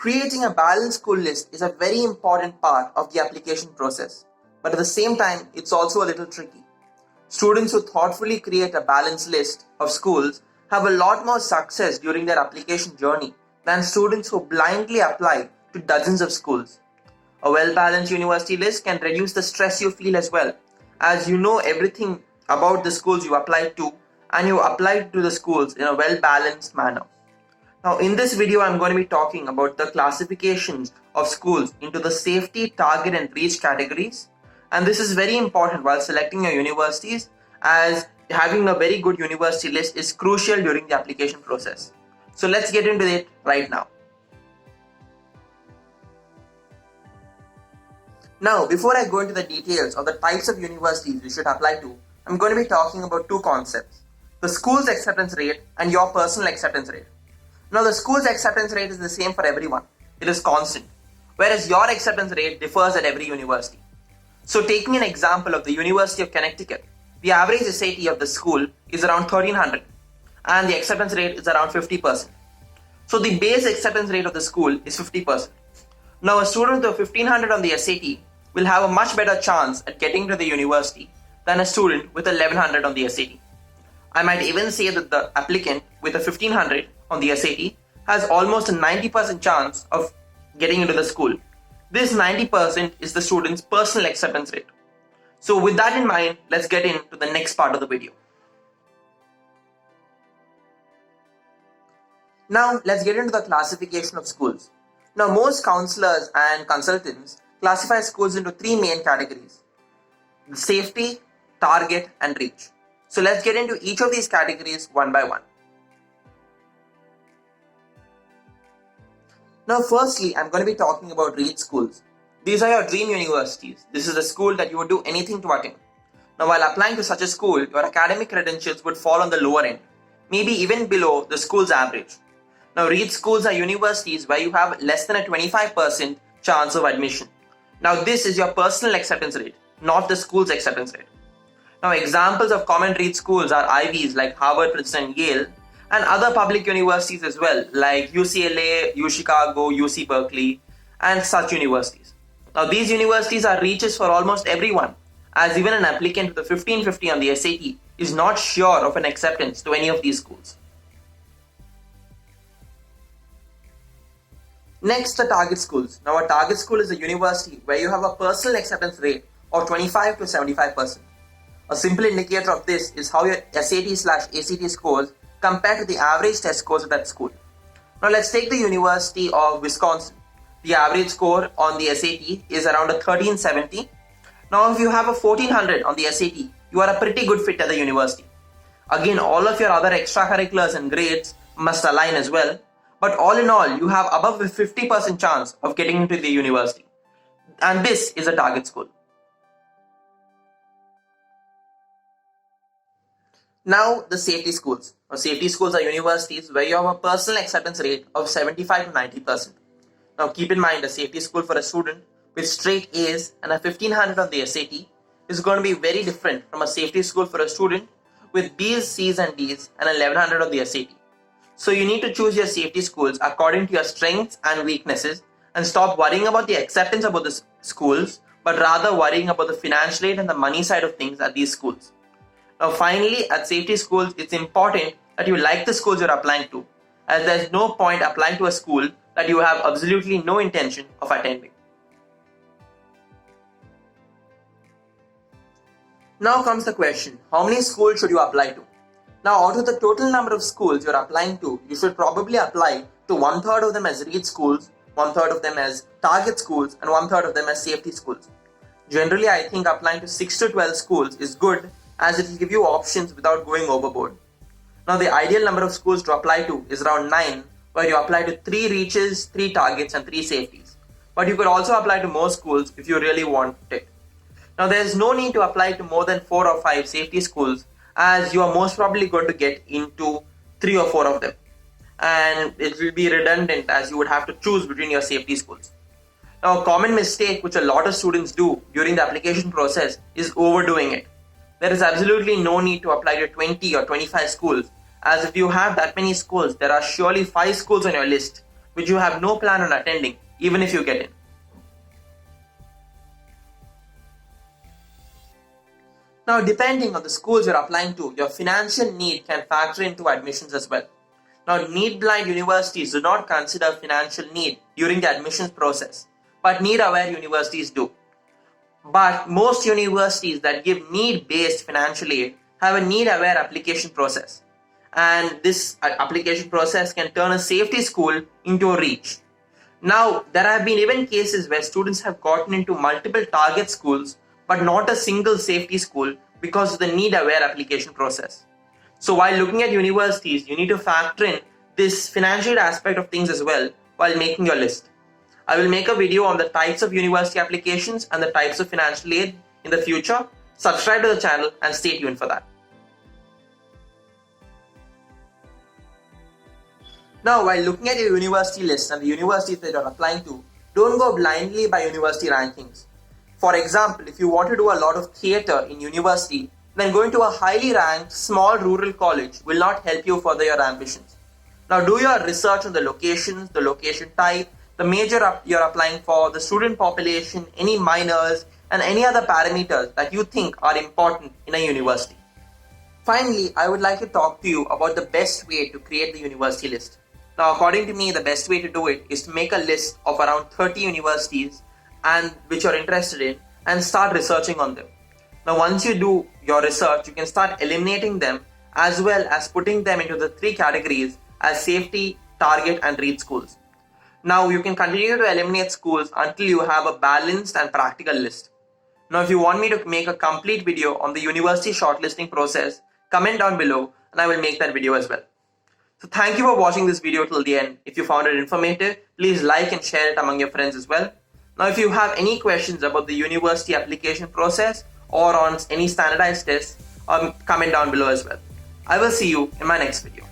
Creating a balanced school list is a very important part of the application process, but at the same time, it's also a little tricky. Students who thoughtfully create a balanced list of schools have a lot more success during their application journey than students who blindly apply to dozens of schools. A well-balanced university list can reduce the stress you feel as well, as you know everything about the schools you apply to and you apply to the schools in a well-balanced manner. Now in this video, I'm going to be talking about the classifications of schools into the safety, target and reach categories. And this is very important while selecting your universities, as having a very good university list is crucial during the application process. So let's get into it right now. Now, before I go into the details of the types of universities you should apply to, I'm going to be talking about two concepts: the school's acceptance rate and your personal acceptance rate. Now, the school's acceptance rate is the same for everyone. It is constant, whereas your acceptance rate differs at every university. So taking an example of the University of Connecticut, the average SAT of the school is around 1300 and the acceptance rate is around 50%. So the base acceptance rate of the school is 50%. Now a student with 1500 on the SAT will have a much better chance at getting to the university than a student with 1100 on the SAT. I might even say that the applicant with a 1500 on the SAT has almost a 90% chance of getting into the school. This 90% is the student's personal acceptance rate. So with that in mind, let's get into the next part of the video. Now let's get into the classification of schools. Now most counselors and consultants classify schools into three main categories: safety, target and reach. So let's get into each of these categories one by one. Now firstly, I'm going to be talking about reach schools. These are your dream universities. This is a school that you would do anything to attend. Now while applying to such a school, your academic credentials would fall on the lower end, maybe even below the school's average. Now reach schools are universities where you have less than a 25% chance of admission. Now this is your personal acceptance rate, not the school's acceptance rate. Now examples of common reach schools are Ivies like Harvard, Princeton and Yale, and other public universities as well like UCLA, UChicago, UC Berkeley and such universities. Now these universities are reaches for almost everyone, as even an applicant with a 1550 on the SAT is not sure of an acceptance to any of these schools. Next, the target schools. Now a target school is a university where you have a personal acceptance rate of 25 to 75%. A simple indicator of this is how your SAT/ACT scores compare to the average test scores of that school. Now let's take the University of Wisconsin. The average score on the SAT is around a 1370. Now if you have a 1400 on the SAT, you are a pretty good fit at the university. Again, all of your other extracurriculars and grades must align as well. But all in all, you have above a 50% chance of getting into the university. And this is a target school. Now, the safety schools. Now, safety schools are universities where you have a personal acceptance rate of 75 to 90%. Now, keep in mind, a safety school for a student with straight A's and a 1500 on the SAT is going to be very different from a safety school for a student with B's, C's and D's and 1100 on the SAT. So you need to choose your safety schools according to your strengths and weaknesses and stop worrying about the acceptance about the schools, but rather worrying about the financial aid and the money side of things at these schools. Now finally, at safety schools, it's important that you like the schools you're applying to, as there's no point applying to a school that you have absolutely no intention of attending. Now comes the question, how many schools should you apply to? Now out of the total number of schools you're applying to, you should probably apply to 1/3 of them as reach schools, 1/3 of them as target schools and 1/3 of them as safety schools. Generally, I think applying to 6 to 12 schools is good, as it will give you options without going overboard. Now the ideal number of schools to apply to is around 9, where you apply to 3 reaches, 3 targets and 3 safeties. But you could also apply to more schools if you really want it. Now there is no need to apply to more than 4 or 5 safety schools, as you are most probably going to get into 3 or 4 of them. And it will be redundant, as you would have to choose between your safety schools. Now a common mistake which a lot of students do during the application process is overdoing it. There is absolutely no need to apply to 20 or 25 schools, as if you have that many schools, there are surely 5 schools on your list which you have no plan on attending, even if you get in. Now, depending on the schools you're applying to, your financial need can factor into admissions as well. Now, need-blind universities do not consider financial need during the admissions process, but need-aware universities do. But most universities that give need-based financial aid have a need-aware application process. And this application process can turn a safety school into a reach. Now, there have been even cases where students have gotten into multiple target schools but not a single safety school because of the need-aware application process. So while looking at universities, you need to factor in this financial aspect of things as well while making your list. I will make a video on the types of university applications and the types of financial aid in the future. Subscribe to the channel and stay tuned for that. Now, while looking at your university list and the universities that you're applying to, don't go blindly by university rankings. For example, if you want to do a lot of theatre in university, then going to a highly ranked small rural college will not help you further your ambitions. Now, do your research on the locations, the location type, the major you're applying for, the student population, any minors, and any other parameters that you think are important in a university. Finally, I would like to talk to you about the best way to create the university list. Now, according to me, the best way to do it is to make a list of around 30 universities and which you're interested in and start researching on them. Now, once you do your research, you can start eliminating them as well as putting them into the 3 categories as safety, target, and reach schools. Now, you can continue to eliminate schools until you have a balanced and practical list. Now, if you want me to make a complete video on the university shortlisting process, comment down below and I will make that video as well. So thank you for watching this video till the end. If you found it informative, please like and share it among your friends as well. Now, if you have any questions about the university application process or on any standardized tests, comment down below as well. I will see you in my next video.